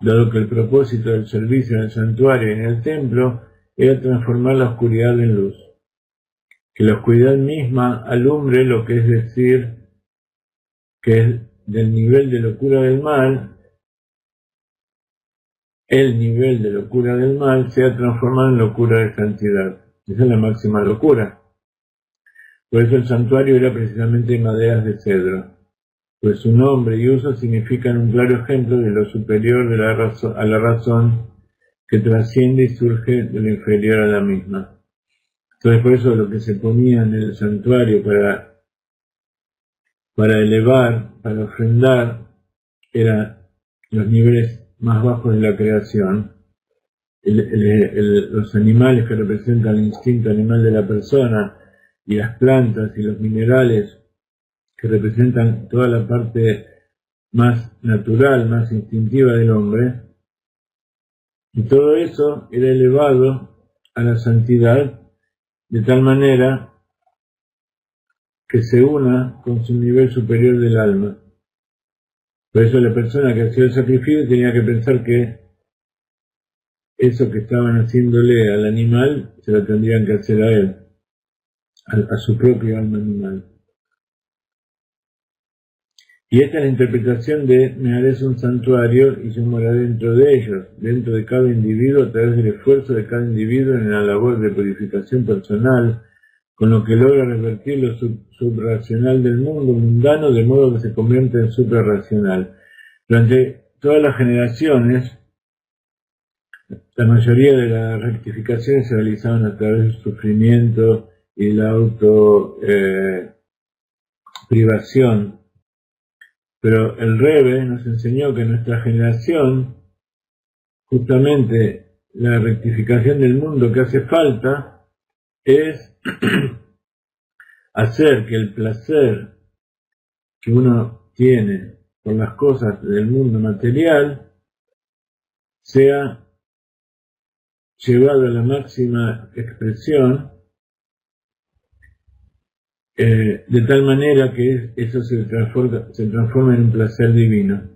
dado que el propósito del servicio en el santuario y en el templo era transformar la oscuridad en luz. Que la oscuridad misma alumbre lo que es decir, que es del nivel de locura del mal, el nivel de locura del mal sea transformado en locura de santidad. Esa es la máxima locura. Por eso el santuario era precisamente de maderas de cedro, pues su nombre y uso significan un claro ejemplo de lo superior a la razón que trasciende y surge de lo inferior a la misma. Entonces por eso lo que se ponía en el santuario para elevar, para ofrendar, eran los niveles más bajos de la creación, los animales que representan el instinto animal de la persona, y las plantas y los minerales que representan toda la parte más natural, más instintiva del hombre, y todo eso era elevado a la santidad de tal manera que se una con su nivel superior del alma. Por eso la persona que hacía el sacrificio tenía que pensar que eso que estaban haciéndole al animal se lo tendrían que hacer a él, a su propio alma animal. Y esta es la interpretación de me haré un santuario y yo moraré dentro de ellos, dentro de cada individuo, a través del esfuerzo de cada individuo en la labor de purificación personal, con lo que logra revertir lo subrracional del mundo mundano de modo que se convierta en suprarracional. Durante todas las generaciones, la mayoría de las rectificaciones se realizaban a través del sufrimiento y la privación. Pero el Rebbe nos enseñó que en nuestra generación, justamente la rectificación del mundo que hace falta es hacer que el placer que uno tiene con las cosas del mundo material sea llevado a la máxima expresión, de tal manera que eso se transforma en un placer divino.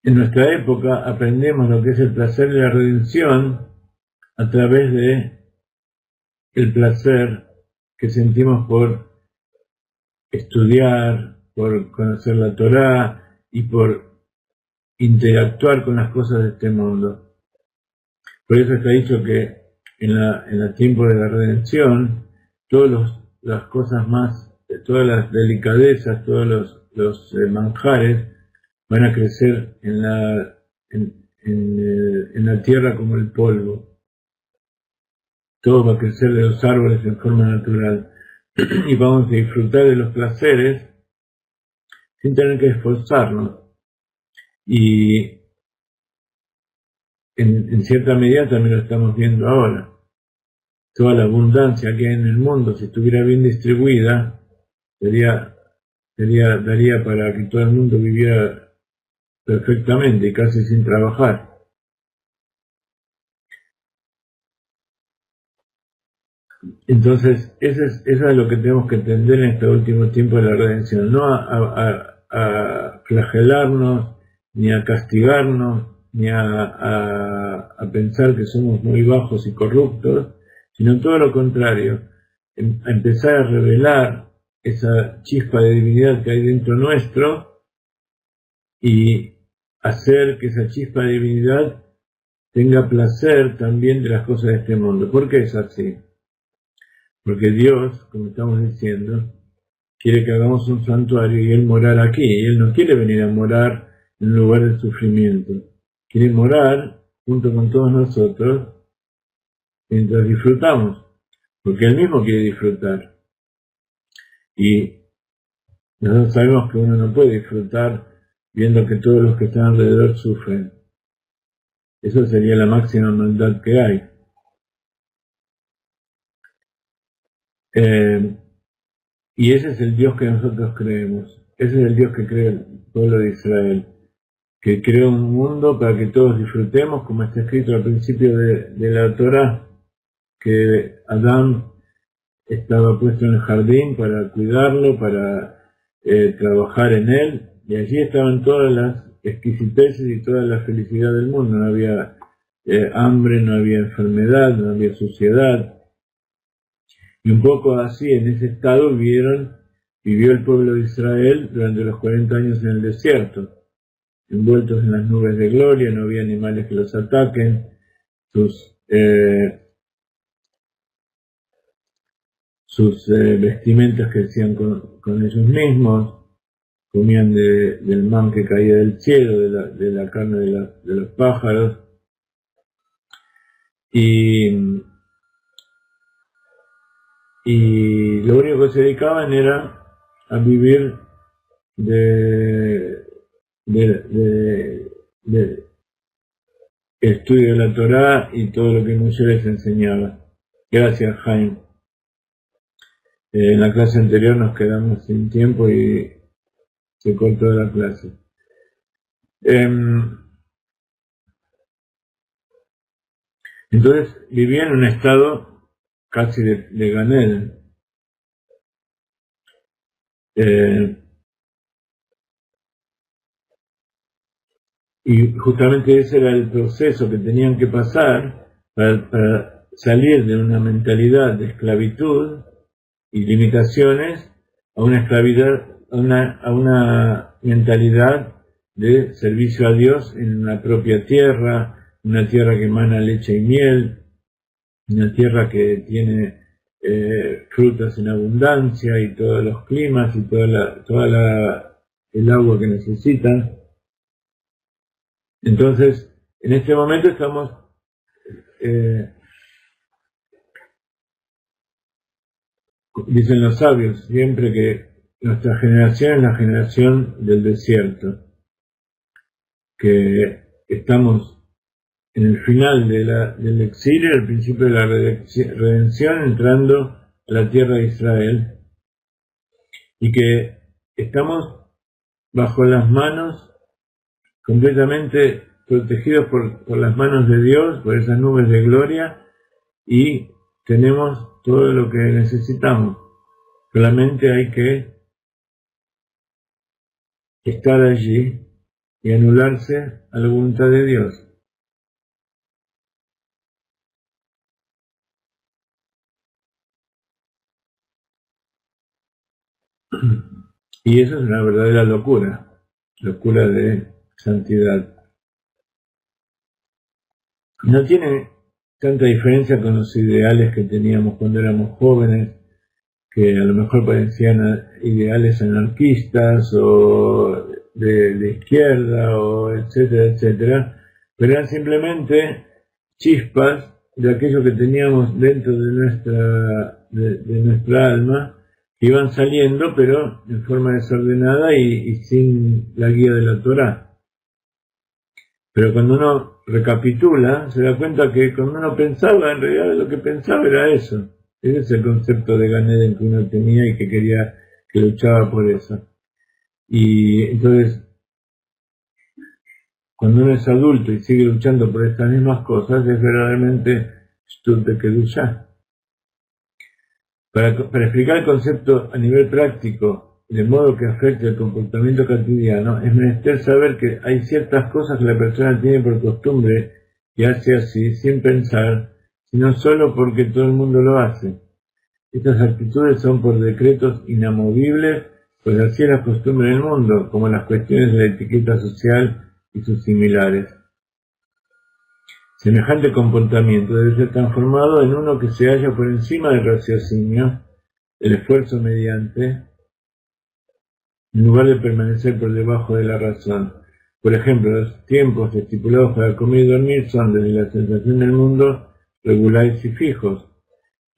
En nuestra época aprendemos lo que es el placer de la redención a través de el placer que sentimos por estudiar, por conocer la Torá y por interactuar con las cosas de este mundo. Por eso está dicho que en el tiempo de la redención, todas las cosas más, todas las delicadezas, todos los manjares van a crecer en la tierra como el polvo. Todo va a crecer de los árboles en forma natural. Y vamos a disfrutar de los placeres sin tener que esforzarnos. Y en cierta medida también lo estamos viendo ahora. Toda la abundancia que hay en el mundo, si estuviera bien distribuida, daría para que todo el mundo viviera perfectamente y casi sin trabajar. Entonces, eso es lo que tenemos que entender en este último tiempo de la redención, no a flagelarnos, ni a castigarnos, ni a pensar que somos muy bajos y corruptos, sino todo lo contrario, a empezar a revelar esa chispa de divinidad que hay dentro nuestro y hacer que esa chispa de divinidad tenga placer también de las cosas de este mundo. ¿Por qué es así? Porque Dios, como estamos diciendo, quiere que hagamos un santuario y Él morar aquí. Y Él no quiere venir a morar en un lugar de sufrimiento. Quiere morar junto con todos nosotros mientras disfrutamos. Porque Él mismo quiere disfrutar. Y nosotros sabemos que uno no puede disfrutar viendo que todos los que están alrededor sufren. Eso sería la máxima maldad que hay. Y ese es el Dios que nosotros creemos. Ese es el Dios que cree el pueblo de Israel, que creó un mundo para que todos disfrutemos, como está escrito al principio de la Torá, que Adán estaba puesto en el jardín para cuidarlo, para trabajar en él, y allí estaban todas las exquisiteces y toda la felicidad del mundo. No había hambre, no había enfermedad, no había suciedad. Y un poco así, en ese estado vivió el pueblo de Israel durante los 40 años en el desierto, envueltos en las nubes de gloria, no había animales que los ataquen, sus vestimentas crecían con ellos mismos, comían del man que caía del cielo, de la carne de los pájaros, y lo único que se dedicaban era a vivir de estudio de la Torá y todo lo que Moshe les enseñaba. Gracias, Jaime. En la clase anterior nos quedamos sin tiempo y se cortó la clase. Entonces vivía en un estado casi de Gan Eden. Y justamente ese era el proceso que tenían que pasar para salir de una mentalidad de esclavitud y limitaciones a una esclavitud, a una mentalidad de servicio a Dios en la propia tierra, una tierra que emana leche y miel, una tierra que tiene frutas en abundancia y todos los climas y el agua que necesitan. Entonces, en este momento estamos dicen los sabios siempre que nuestra generación es la generación del desierto, que estamos en el final del exilio, al principio de la redención, entrando a la tierra de Israel, y que estamos bajo las manos, completamente protegidos por las manos de Dios, por esas nubes de gloria, y tenemos todo lo que necesitamos. Solamente hay que estar allí y anularse a la voluntad de Dios. Y eso es una verdadera locura de santidad. No tiene tanta diferencia con los ideales que teníamos cuando éramos jóvenes, que a lo mejor parecían ideales anarquistas o de izquierda, o etcétera, etcétera, pero eran simplemente chispas de aquello que teníamos dentro de nuestra alma, que iban saliendo, pero en forma desordenada y sin la guía de la Torá. Pero cuando uno recapitula, se da cuenta que cuando uno pensaba, en realidad lo que pensaba era eso. Ese es el concepto de Gan Eden que uno tenía y que quería, que luchaba por eso. Y entonces, cuando uno es adulto y sigue luchando por estas mismas cosas, es verdaderamente Shtut de Kedusha. Para explicar el concepto a nivel práctico, de modo que afecte el comportamiento cotidiano, es menester saber que hay ciertas cosas que la persona tiene por costumbre y hace así, sin pensar, sino solo porque todo el mundo lo hace. Estas actitudes son por decretos inamovibles, pues así es la costumbre del mundo, como las cuestiones de la etiqueta social y sus similares. Semejante comportamiento debe ser transformado en uno que se halla por encima del raciocinio, el esfuerzo mediante, en lugar de permanecer por debajo de la razón. Por ejemplo, los tiempos estipulados para comer y dormir son, desde la sensación del mundo, regulares y fijos.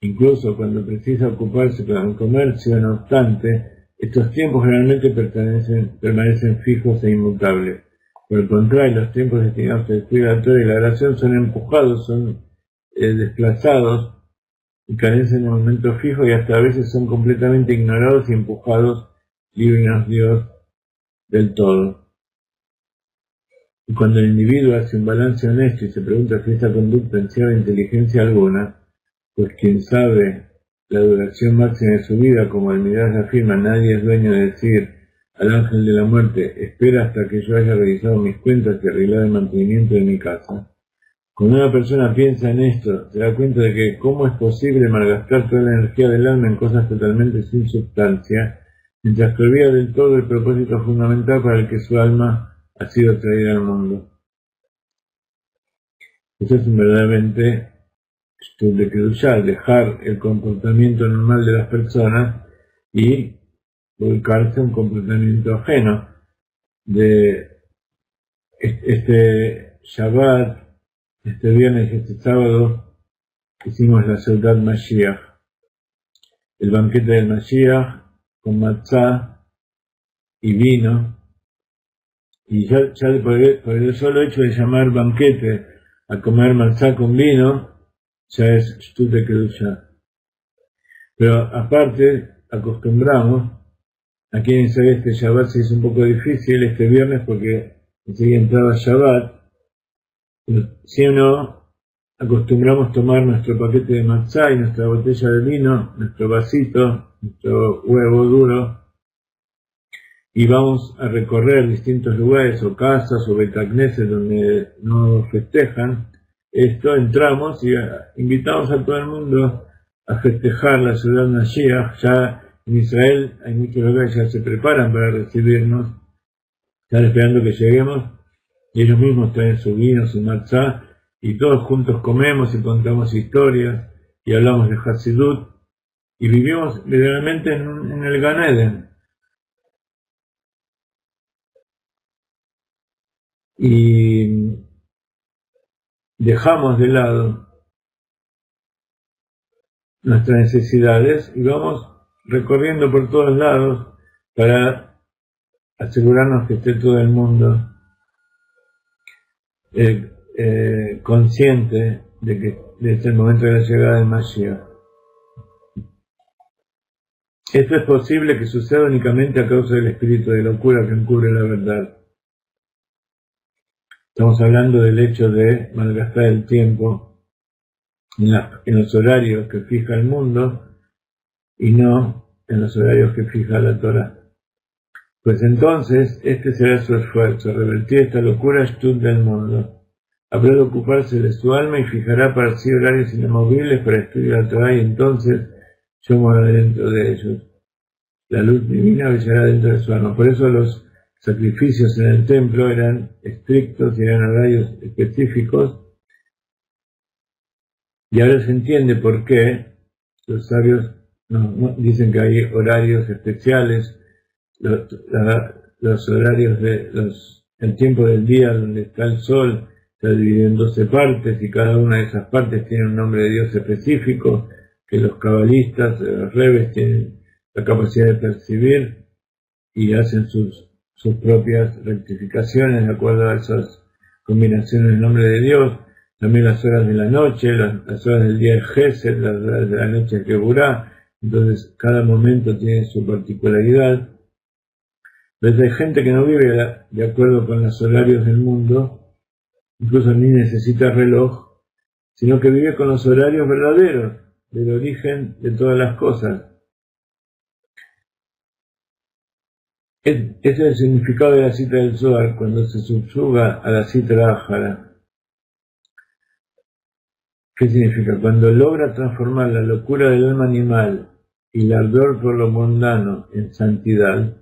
Incluso cuando precisa ocuparse con el comercio, no obstante, estos tiempos generalmente permanecen fijos e inmutables. Por el contrario, los tiempos destinados al estudio de la Torá y la oración son empujados, son desplazados y carecen de momento fijo, y hasta a veces son completamente ignorados y empujados, líbranos Dios, del todo. Y cuando el individuo hace un balance honesto y se pregunta si esta conducta encierra inteligencia alguna, pues quien sabe la duración máxima de su vida, como el Midrash afirma, nadie es dueño de decir al ángel de la muerte, espera hasta que yo haya revisado mis cuentas y arreglado el mantenimiento de mi casa. Cuando una persona piensa en esto, se da cuenta de que cómo es posible malgastar toda la energía del alma en cosas totalmente sin sustancia, mientras que olvida del todo el propósito fundamental para el que su alma ha sido traída al mundo. Eso es verdaderamente de Kedusha, dejar el comportamiento normal de las personas y volcarse a un comportamiento ajeno. De este Shabbat, este viernes y este sábado, hicimos la Seudat Mashiach, el banquete del Mashiach, con matzá y vino, y ya por el solo hecho de llamar banquete a comer matzá con vino, ya es Shtut de Kedusha. Pero aparte, acostumbramos, aquí en Israel este Shabbat se hizo un poco difícil este viernes porque enseguida entraba Shabbat, si o no, acostumbramos tomar nuestro paquete de matzá y nuestra botella de vino, nuestro vasito, nuestro huevo duro, y vamos a recorrer distintos lugares o casas o betacneses donde no festejan esto, entramos y invitamos a todo el mundo a festejar la Seudat Mashiach. Ya en Israel hay muchos lugares que ya se preparan para recibirnos, están esperando que lleguemos, y ellos mismos traen su vino, su matzá, y todos juntos comemos y contamos historias y hablamos de Hasidut y vivimos literalmente en el Gan Eden. Y dejamos de lado nuestras necesidades y vamos recorriendo por todos lados para asegurarnos que esté todo el mundo consciente de que es el momento de la llegada del Mashiach. Esto es posible que suceda únicamente a causa del espíritu de locura que encubre la verdad. Estamos hablando del hecho de malgastar el tiempo en los horarios que fija el mundo y no en los horarios que fija la Torá. Pues entonces este será su esfuerzo, revertir esta locura Shtut del mundo. Habrá de ocuparse de su alma y fijará para sí horarios inamovibles para estudiar la Torá, y entonces yo moraré dentro de ellos. la luz divina brillará dentro de su alma. Por eso los sacrificios en el templo eran estrictos y eran horarios específicos, y ahora se entiende por qué los sabios dicen que hay horarios especiales, los horarios el tiempo del día donde está el sol está dividido en 12 partes y cada una de esas partes tiene un nombre de Dios específico que los cabalistas, los rebes tienen la capacidad de percibir y hacen sus propias rectificaciones de acuerdo a esas combinaciones del nombre de Dios. También las horas de la noche, las horas del día de Gesed, las horas de la noche de Geburá. Entonces cada momento tiene su particularidad. Entonces hay gente que no vive de acuerdo con los horarios del mundo, incluso ni necesita reloj, sino que vive con los horarios verdaderos, del origen de todas las cosas. Ese es el significado de la cita del Zohar cuando se subyuga a la citra ájara. ¿Qué significa? Cuando logra transformar la locura del alma animal y el ardor por lo mundano en santidad,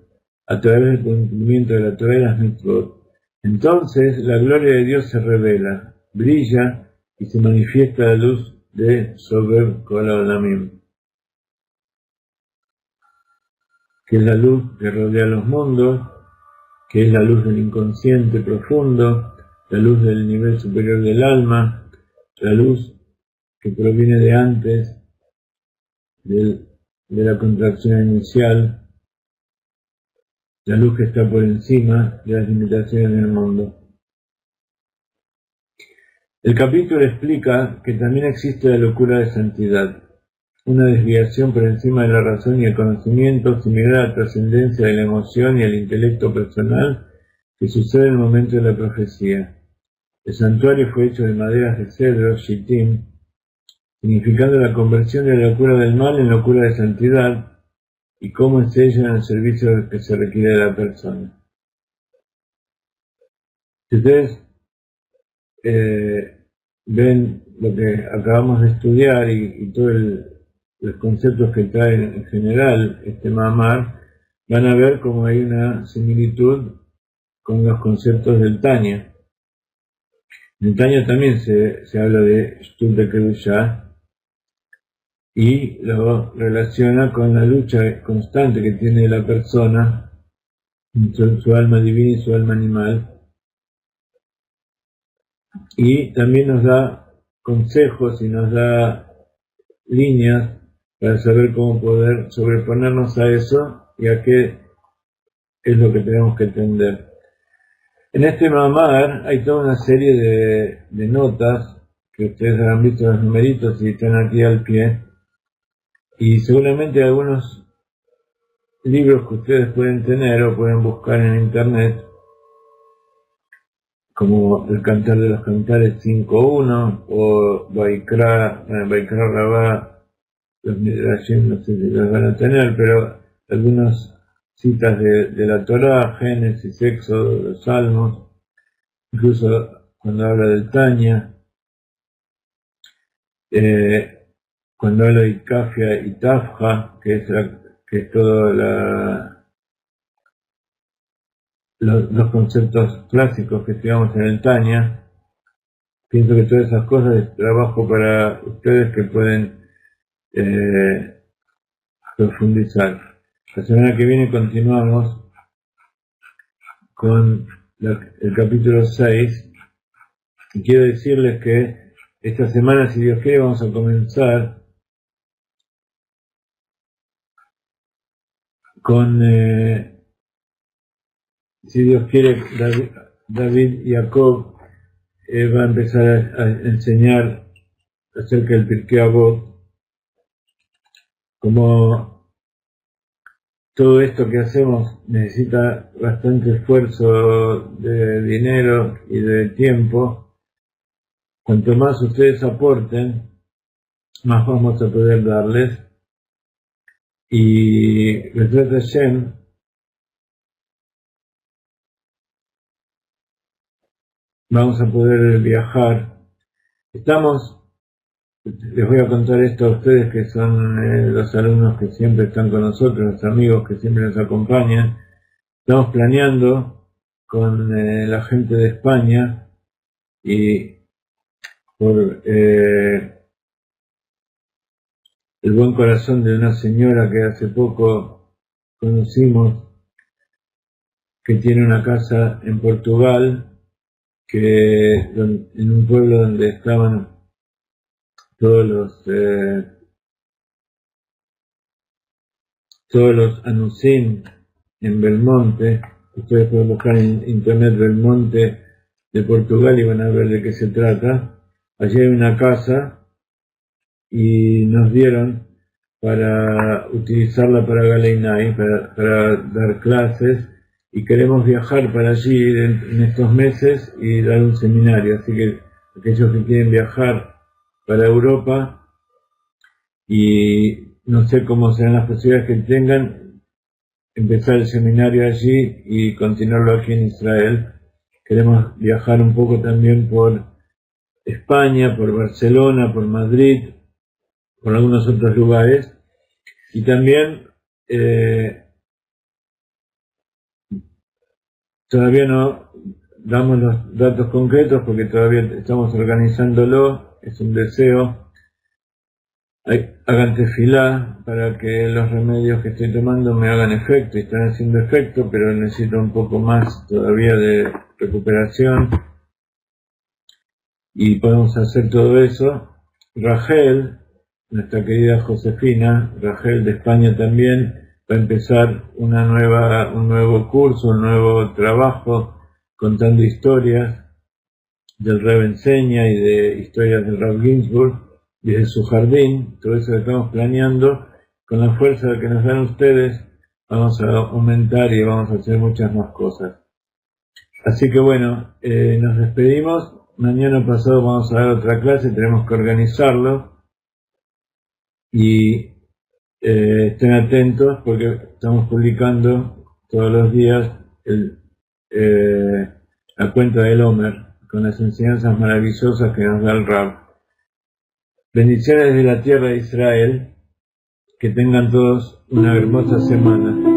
a través del cumplimiento de la Torah y las mitzvot, entonces la gloria de Dios se revela, brilla y se manifiesta la luz de Sober Kol Olamim, que es la luz que rodea los mundos, que es la luz del inconsciente profundo, la luz del nivel superior del alma, la luz que proviene de antes de la contracción inicial, la luz que está por encima de las limitaciones del mundo. El capítulo explica que también existe la locura de santidad, una desviación por encima de la razón y el conocimiento, similar a la trascendencia de la emoción y el intelecto personal que sucede en el momento de la profecía. El santuario fue hecho de maderas de cedro, shittim, significando la conversión de la locura del mal en locura de santidad, y cómo es ello en el servicio que se requiere de la persona. Si ustedes ven lo que acabamos de estudiar y todos los conceptos que trae en general este Mahamar, van a ver cómo hay una similitud con los conceptos del Tanya. En el Tanya también se habla de Shtur de Kedushá y lo relaciona con la lucha constante que tiene la persona entre su alma divina y su alma animal. Y también nos da consejos y nos da líneas para saber cómo poder sobreponernos a eso y a qué es lo que tenemos que entender. En este Mahamar hay toda una serie de notas que ustedes habrán visto los numeritos y están aquí al pie, y seguramente algunos libros que ustedes pueden tener o pueden buscar en internet, como el Cantar de los Cantares 5.1 o Vaikra Rabá, los Midrashim no sé si los van a tener, pero algunas citas de la Torá, Génesis, Éxodo, los Salmos, incluso cuando habla del Tanya, cuando habla de Ikafia y Tafja, que es todo los conceptos clásicos que estudiamos en el Tanya. Pienso que todas esas cosas es trabajo para ustedes que pueden profundizar. La semana que viene continuamos con el capítulo 6 y quiero decirles que esta semana, si Dios quiere, vamos a comenzar con, si Dios quiere, David Jacob va a empezar a enseñar acerca del Pirkei Avot. Como todo esto que hacemos necesita bastante esfuerzo de dinero y de tiempo, cuanto más ustedes aporten, más vamos a poder darles. Y Bezrat Hashem, vamos a poder viajar. Estamos les voy a contar esto a ustedes que son los alumnos que siempre están con nosotros, los amigos que siempre nos acompañan. Estamos planeando con la gente de España y por el buen corazón de una señora que hace poco conocimos, que tiene una casa en Portugal, en un pueblo donde estaban todos los anusim en Belmonte. Ustedes pueden buscar en internet Belmonte de Portugal y van a ver de qué se trata. Allí hay una casa y nos dieron para utilizarla para Galeinai, para dar clases, y queremos viajar para allí en estos meses y dar un seminario. Así que aquellos que quieren viajar para Europa y no sé cómo serán las posibilidades que tengan, empezar el seminario allí y continuarlo aquí en Israel. Queremos viajar un poco también por España, por Barcelona, por Madrid, por algunos otros lugares, y también todavía no damos los datos concretos porque todavía estamos organizándolo, es un deseo. Hagan tefilá para que los remedios que estoy tomando me hagan efecto, y están haciendo efecto, pero necesito un poco más todavía de recuperación y podemos hacer todo eso. Rachel, nuestra querida Josefina, Rachel de España también, va a empezar un nuevo curso, un nuevo trabajo contando historias del Rebbe Enseña y de historias del Rav Ginsburg y de su jardín. Todo eso que estamos planeando, con la fuerza que nos dan ustedes, vamos a aumentar y vamos a hacer muchas más cosas. Así que bueno, nos despedimos. Mañana pasado vamos a dar otra clase, tenemos que organizarlo y estén atentos porque estamos publicando todos los días la cuenta del Omer con las enseñanzas maravillosas que nos da el Rab. Bendiciones de la tierra de Israel, que tengan todos una hermosa semana.